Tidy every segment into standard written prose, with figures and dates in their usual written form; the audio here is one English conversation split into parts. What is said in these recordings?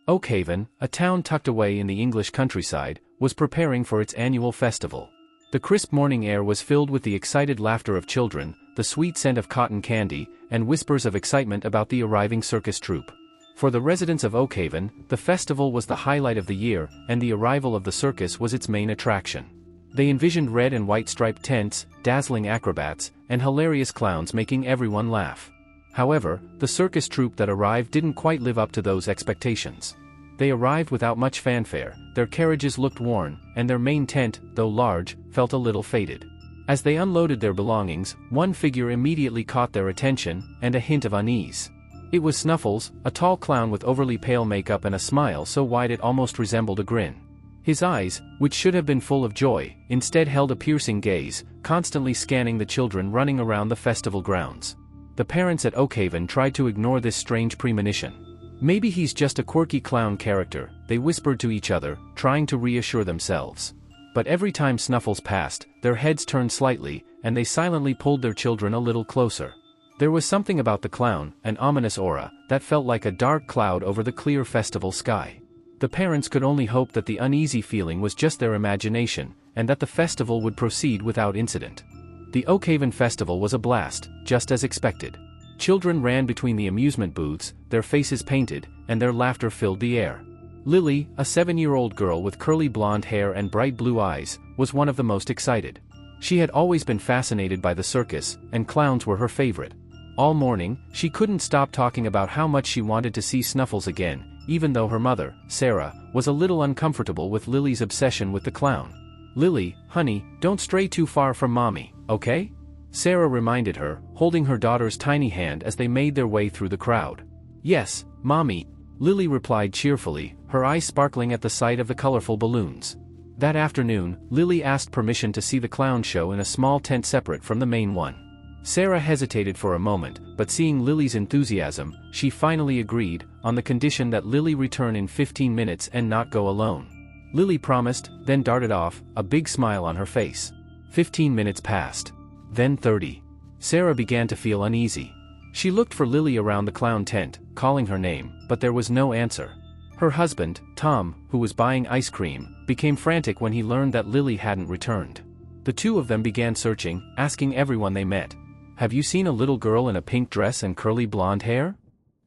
Oakhaven, a town tucked away in the English countryside, was preparing for its annual festival. The crisp morning air was filled with the excited laughter of children, the sweet scent of cotton candy, and whispers of excitement about the arriving circus troupe. For the residents of Oakhaven, the festival was the highlight of the year, and the arrival of the circus was its main attraction. They envisioned red and white striped tents, dazzling acrobats, and hilarious clowns making everyone laugh. However, the circus troupe that arrived didn't quite live up to those expectations. They arrived without much fanfare, their carriages looked worn, and their main tent, though large, felt a little faded. As they unloaded their belongings, one figure immediately caught their attention, and a hint of unease. It was Snuffles, a tall clown with overly pale makeup and a smile so wide it almost resembled a grin. His eyes, which should have been full of joy, instead held a piercing gaze, constantly scanning the children running around the festival grounds. The parents at Oakhaven tried to ignore this strange premonition. "Maybe he's just a quirky clown character," they whispered to each other, trying to reassure themselves. But every time Snuffles passed, their heads turned slightly, and they silently pulled their children a little closer. There was something about the clown, an ominous aura, that felt like a dark cloud over the clear festival sky. The parents could only hope that the uneasy feeling was just their imagination, and that the festival would proceed without incident. The Oakhaven festival was a blast, just as expected. Children ran between the amusement booths, their faces painted, and their laughter filled the air. Lily, a 7-year-old girl with curly blonde hair and bright blue eyes, was one of the most excited. She had always been fascinated by the circus, and clowns were her favorite. All morning, she couldn't stop talking about how much she wanted to see Snuffles again, even though her mother, Sarah, was a little uncomfortable with Lily's obsession with the clown. "Lily, honey, don't stray too far from Mommy, okay?" Sarah reminded her, holding her daughter's tiny hand as they made their way through the crowd. "Yes, Mommy," Lily replied cheerfully, her eyes sparkling at the sight of the colorful balloons. That afternoon, Lily asked permission to see the clown show in a small tent separate from the main one. Sarah hesitated for a moment, but seeing Lily's enthusiasm, she finally agreed, on the condition that Lily return in 15 minutes and not go alone. Lily promised, then darted off, a big smile on her face. 15 minutes passed. Then 30. Sarah began to feel uneasy. She looked for Lily around the clown tent, calling her name, but there was no answer. Her husband, Tom, who was buying ice cream, became frantic when he learned that Lily hadn't returned. The two of them began searching, asking everyone they met. "Have you seen a little girl in a pink dress and curly blonde hair?"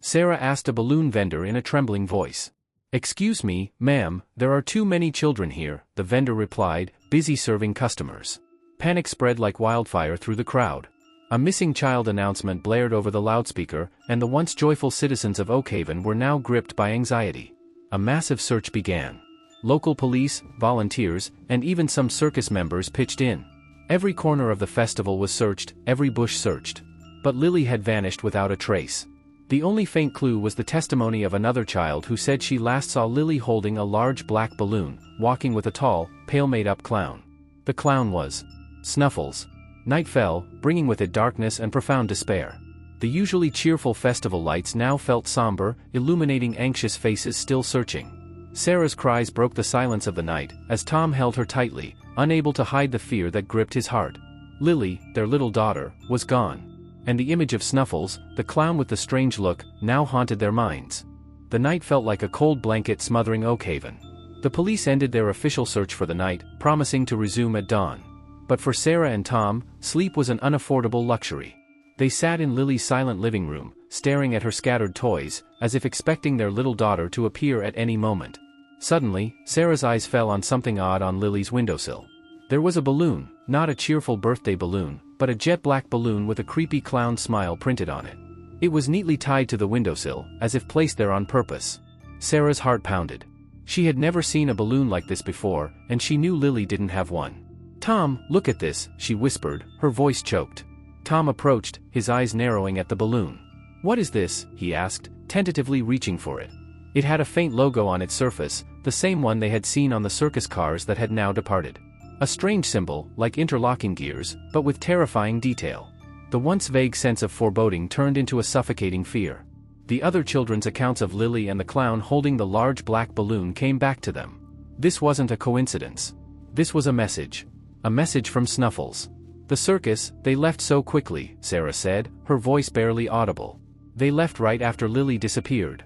Sarah asked a balloon vendor in a trembling voice. "Excuse me, ma'am, there are too many children here," the vendor replied, busy serving customers. Panic spread like wildfire through the crowd. A missing child announcement blared over the loudspeaker, and the once joyful citizens of Oakhaven were now gripped by anxiety. A massive search began. Local police, volunteers, and even some circus members pitched in. Every corner of the festival was searched, every bush searched. But Lily had vanished without a trace. The only faint clue was the testimony of another child who said she last saw Lily holding a large black balloon, walking with a tall, pale made-up clown. The clown was Snuffles. Night fell, bringing with it darkness and profound despair. The usually cheerful festival lights now felt somber, illuminating anxious faces still searching. Sarah's cries broke the silence of the night, as Tom held her tightly, unable to hide the fear that gripped his heart. Lily, their little daughter, was gone. And the image of Snuffles, the clown with the strange look, now haunted their minds. The night felt like a cold blanket smothering Oakhaven. The police ended their official search for the night, promising to resume at dawn. But for Sarah and Tom, sleep was an unaffordable luxury. They sat in Lily's silent living room, staring at her scattered toys, as if expecting their little daughter to appear at any moment. Suddenly, Sarah's eyes fell on something odd on Lily's windowsill. There was a balloon, not a cheerful birthday balloon, but a jet-black balloon with a creepy clown smile printed on it. It was neatly tied to the windowsill, as if placed there on purpose. Sarah's heart pounded. She had never seen a balloon like this before, and she knew Lily didn't have one. "Tom, look at this," she whispered, her voice choked. Tom approached, his eyes narrowing at the balloon. "What is this?" he asked, tentatively reaching for it. It had a faint logo on its surface, the same one they had seen on the circus cars that had now departed. A strange symbol, like interlocking gears, but with terrifying detail. The once vague sense of foreboding turned into a suffocating fear. The other children's accounts of Lily and the clown holding the large black balloon came back to them. This wasn't a coincidence. This was a message. A message from Snuffles. "The circus, they left so quickly," Sarah said, her voice barely audible. "They left right after Lily disappeared."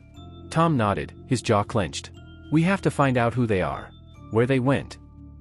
Tom nodded, his jaw clenched. We have to find out who they are. Where they went.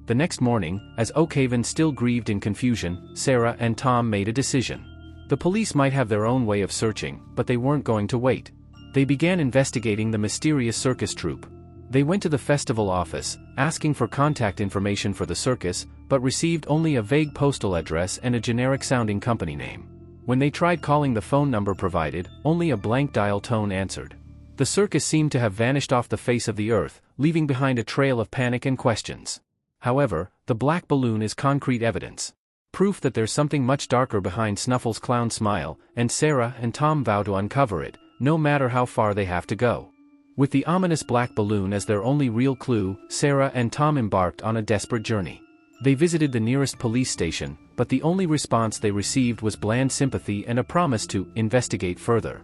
The next morning, as Oakhaven still grieved in confusion, Sarah and Tom made a decision. The police might have their own way of searching, but they weren't going to wait. They began investigating the mysterious circus troupe. They went to the festival office, asking for contact information for the circus, but received only a vague postal address and a generic-sounding company name. When they tried calling the phone number provided, only a blank dial tone answered. The circus seemed to have vanished off the face of the earth, leaving behind a trail of panic and questions. However, the black balloon is concrete evidence. Proof that there's something much darker behind Snuffles' clown smile, and Sarah and Tom vow to uncover it, no matter how far they have to go. With the ominous black balloon as their only real clue, Sarah and Tom embarked on a desperate journey. They visited the nearest police station, but the only response they received was bland sympathy and a promise to investigate further.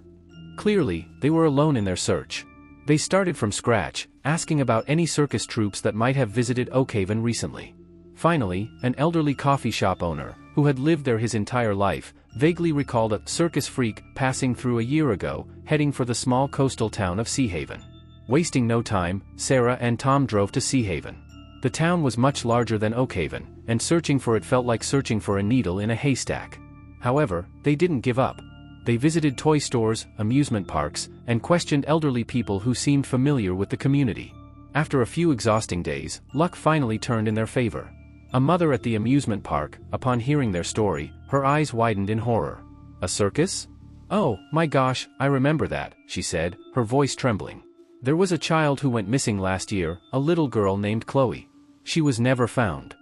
Clearly, they were alone in their search. They started from scratch, asking about any circus troupes that might have visited Oakhaven recently. Finally, an elderly coffee shop owner, who had lived there his entire life, vaguely recalled a circus freak passing through a year ago, heading for the small coastal town of Seahaven. Wasting no time, Sarah and Tom drove to Seahaven. The town was much larger than Oakhaven, and searching for it felt like searching for a needle in a haystack. However, they didn't give up. They visited toy stores, amusement parks, and questioned elderly people who seemed familiar with the community. After a few exhausting days, luck finally turned in their favor. A mother at the amusement park, upon hearing their story, her eyes widened in horror. A circus? Oh, my gosh, I remember that, she said, her voice trembling. There was a child who went missing last year, a little girl named Chloe. She was never found.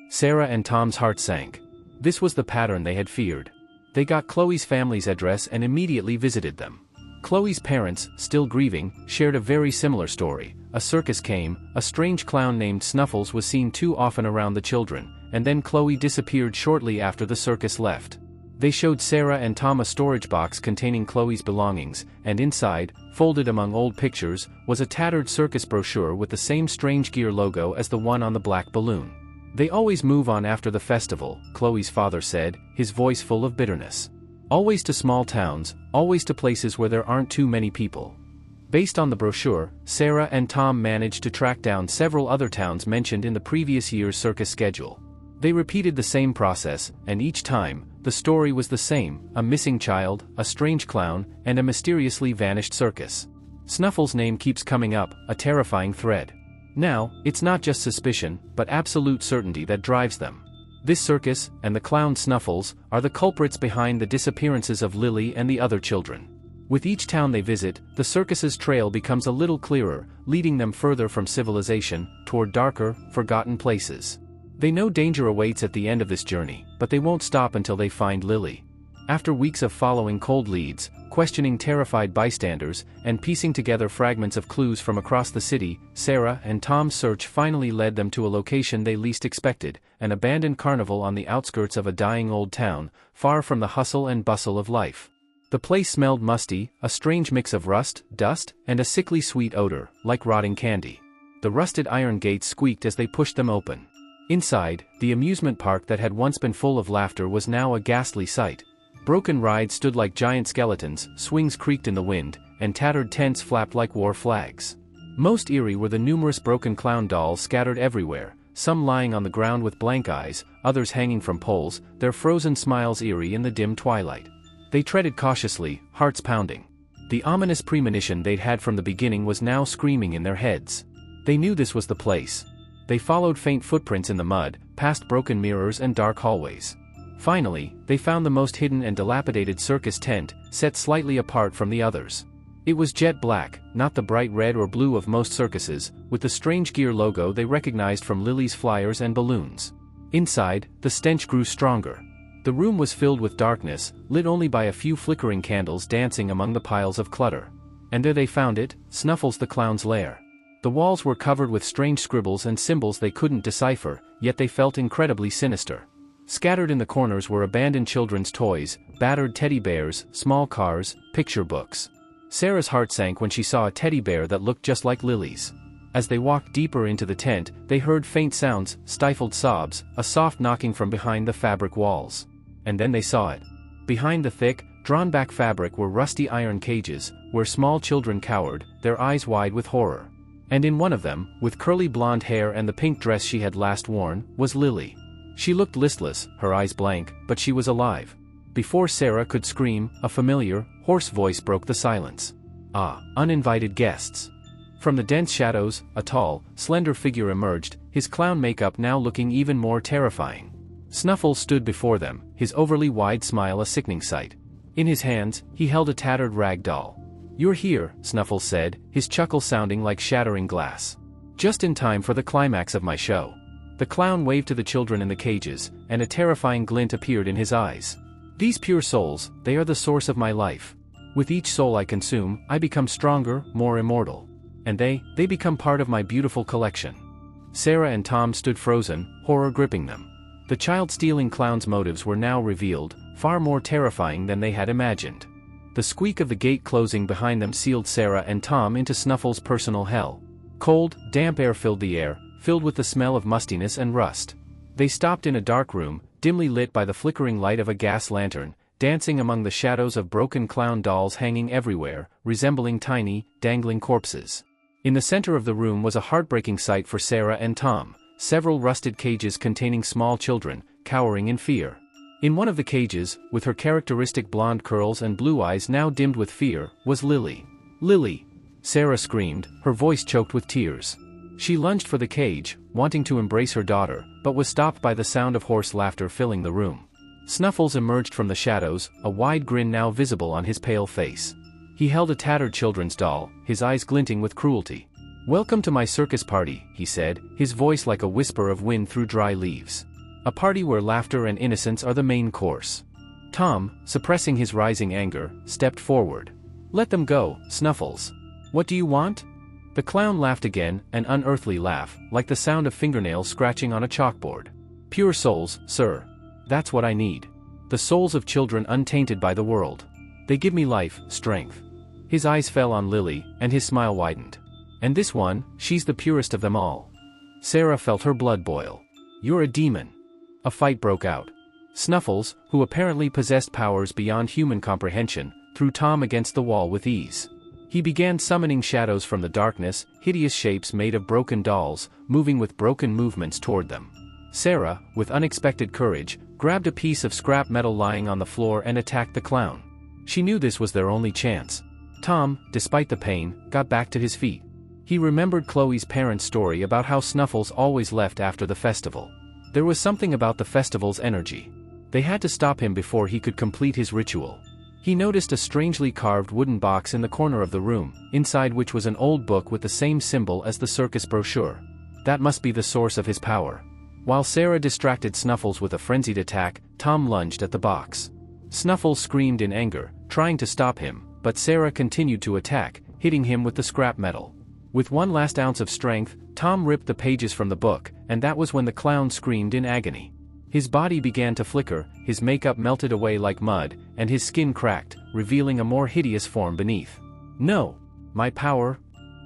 Sarah and Tom's heart sank. This was the pattern they had feared. They got Chloe's family's address and immediately visited them. Chloe's parents, still grieving, shared a very similar story. A circus came, a strange clown named Snuffles was seen too often around the children, and then Chloe disappeared shortly after the circus left. They showed Sarah and Tom a storage box containing Chloe's belongings, and inside, folded among old pictures, was a tattered circus brochure with the same strange gear logo as the one on the black balloon. They always move on after the festival, Chloe's father said, his voice full of bitterness. Always to small towns, always to places where there aren't too many people. Based on the brochure, Sarah and Tom managed to track down several other towns mentioned in the previous year's circus schedule. They repeated the same process, and each time, the story was the same: a missing child, a strange clown, and a mysteriously vanished circus. Snuffles' name keeps coming up, a terrifying thread. Now, it's not just suspicion, but absolute certainty that drives them. This circus, and the clown Snuffles, are the culprits behind the disappearances of Lily and the other children. With each town they visit, the circus's trail becomes a little clearer, leading them further from civilization, toward darker, forgotten places. They know danger awaits at the end of this journey, but they won't stop until they find Lily. After weeks of following cold leads, questioning terrified bystanders, and piecing together fragments of clues from across the city, Sarah and Tom's search finally led them to a location they least expected: an abandoned carnival on the outskirts of a dying old town, far from the hustle and bustle of life. The place smelled musty, a strange mix of rust, dust, and a sickly sweet odor, like rotting candy. The rusted iron gates squeaked as they pushed them open. Inside, the amusement park that had once been full of laughter was now a ghastly sight. Broken rides stood like giant skeletons, swings creaked in the wind, and tattered tents flapped like war flags. Most eerie were the numerous broken clown dolls scattered everywhere, some lying on the ground with blank eyes, others hanging from poles, their frozen smiles eerie in the dim twilight. They treaded cautiously, hearts pounding. The ominous premonition they'd had from the beginning was now screaming in their heads. They knew this was the place. They followed faint footprints in the mud, past broken mirrors and dark hallways. Finally, they found the most hidden and dilapidated circus tent, set slightly apart from the others. It was jet black, not the bright red or blue of most circuses, with the strange gear logo they recognized from Lily's flyers and balloons. Inside, the stench grew stronger. The room was filled with darkness, lit only by a few flickering candles dancing among the piles of clutter. And there they found it, Snuffles the clown's lair. The walls were covered with strange scribbles and symbols they couldn't decipher, yet they felt incredibly sinister. Scattered in the corners were abandoned children's toys, battered teddy bears, small cars, picture books. Sarah's heart sank when she saw a teddy bear that looked just like Lily's. As they walked deeper into the tent, they heard faint sounds, stifled sobs, a soft knocking from behind the fabric walls. And then they saw it. Behind the thick, drawn-back fabric were rusty iron cages, where small children cowered, their eyes wide with horror. And in one of them, with curly blonde hair and the pink dress she had last worn, was Lily. She looked listless, her eyes blank, but she was alive. Before Sarah could scream, a familiar, hoarse voice broke the silence. "Ah, uninvited guests." From the dense shadows, a tall, slender figure emerged, his clown makeup now looking even more terrifying. Snuffles stood before them, his overly wide smile a sickening sight. In his hands, he held a tattered rag doll. "You're here," Snuffles said, his chuckle sounding like shattering glass. "Just in time for the climax of my show." The clown waved to the children in the cages, and a terrifying glint appeared in his eyes. "These pure souls, they are the source of my life. With each soul I consume, I become stronger, more immortal. And they become part of my beautiful collection." Sarah and Tom stood frozen, horror gripping them. The child-stealing clown's motives were now revealed, far more terrifying than they had imagined. The squeak of the gate closing behind them sealed Sarah and Tom into Snuffles' personal hell. Cold, damp air filled the air, filled with the smell of mustiness and rust. They stopped in a dark room, dimly lit by the flickering light of a gas lantern, dancing among the shadows of broken clown dolls hanging everywhere, resembling tiny, dangling corpses. In the center of the room was a heartbreaking sight for Sarah and Tom, several rusted cages containing small children, cowering in fear. In one of the cages, with her characteristic blonde curls and blue eyes now dimmed with fear, was Lily. "Lily!" Sarah screamed, her voice choked with tears. She lunged for the cage, wanting to embrace her daughter, but was stopped by the sound of hoarse laughter filling the room. Snuffles emerged from the shadows, a wide grin now visible on his pale face. He held a tattered children's doll, his eyes glinting with cruelty. "Welcome to my circus party," he said, his voice like a whisper of wind through dry leaves. "A party where laughter and innocence are the main course." Tom, suppressing his rising anger, stepped forward. "Let them go, Snuffles. What do you want?" The clown laughed again, an unearthly laugh, like the sound of fingernails scratching on a chalkboard. "Pure souls, sir. That's what I need. The souls of children untainted by the world. They give me life, strength." His eyes fell on Lily, and his smile widened. "And this one, she's the purest of them all." Sarah felt her blood boil. "You're a demon." A fight broke out. Snuffles, who apparently possessed powers beyond human comprehension, threw Tom against the wall with ease. He began summoning shadows from the darkness, hideous shapes made of broken dolls, moving with broken movements toward them. Sarah, with unexpected courage, grabbed a piece of scrap metal lying on the floor and attacked the clown. She knew this was their only chance. Tom, despite the pain, got back to his feet. He remembered Chloe's parents' story about how Snuffles always left after the festival. There was something about the festival's energy. They had to stop him before he could complete his ritual. He noticed a strangely carved wooden box in the corner of the room, inside which was an old book with the same symbol as the circus brochure. That must be the source of his power. While Sarah distracted Snuffles with a frenzied attack, Tom lunged at the box. Snuffles screamed in anger, trying to stop him, but Sarah continued to attack, hitting him with the scrap metal. With one last ounce of strength, Tom ripped the pages from the book, and that was when the clown screamed in agony. His body began to flicker, his makeup melted away like mud, and his skin cracked, revealing a more hideous form beneath. "No! My power!"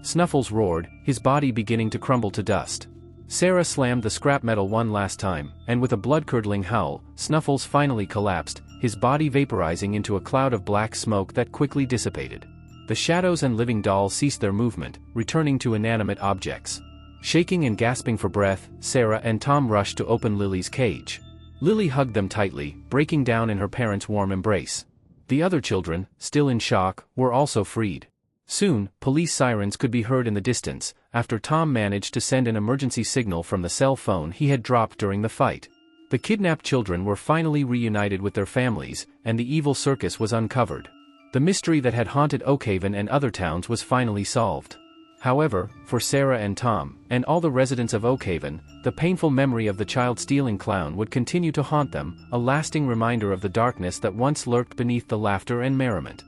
Snuffles roared, his body beginning to crumble to dust. Sarah slammed the scrap metal one last time, and with a blood-curdling howl, Snuffles finally collapsed, his body vaporizing into a cloud of black smoke that quickly dissipated. The shadows and living dolls ceased their movement, returning to inanimate objects. Shaking and gasping for breath, Sarah and Tom rushed to open Lily's cage. Lily hugged them tightly, breaking down in her parents' warm embrace. The other children, still in shock, were also freed. Soon, police sirens could be heard in the distance, after Tom managed to send an emergency signal from the cell phone he had dropped during the fight. The kidnapped children were finally reunited with their families, and the evil circus was uncovered. The mystery that had haunted Oakhaven and other towns was finally solved. However, for Sarah and Tom, and all the residents of Oakhaven, the painful memory of the child-stealing clown would continue to haunt them, a lasting reminder of the darkness that once lurked beneath the laughter and merriment.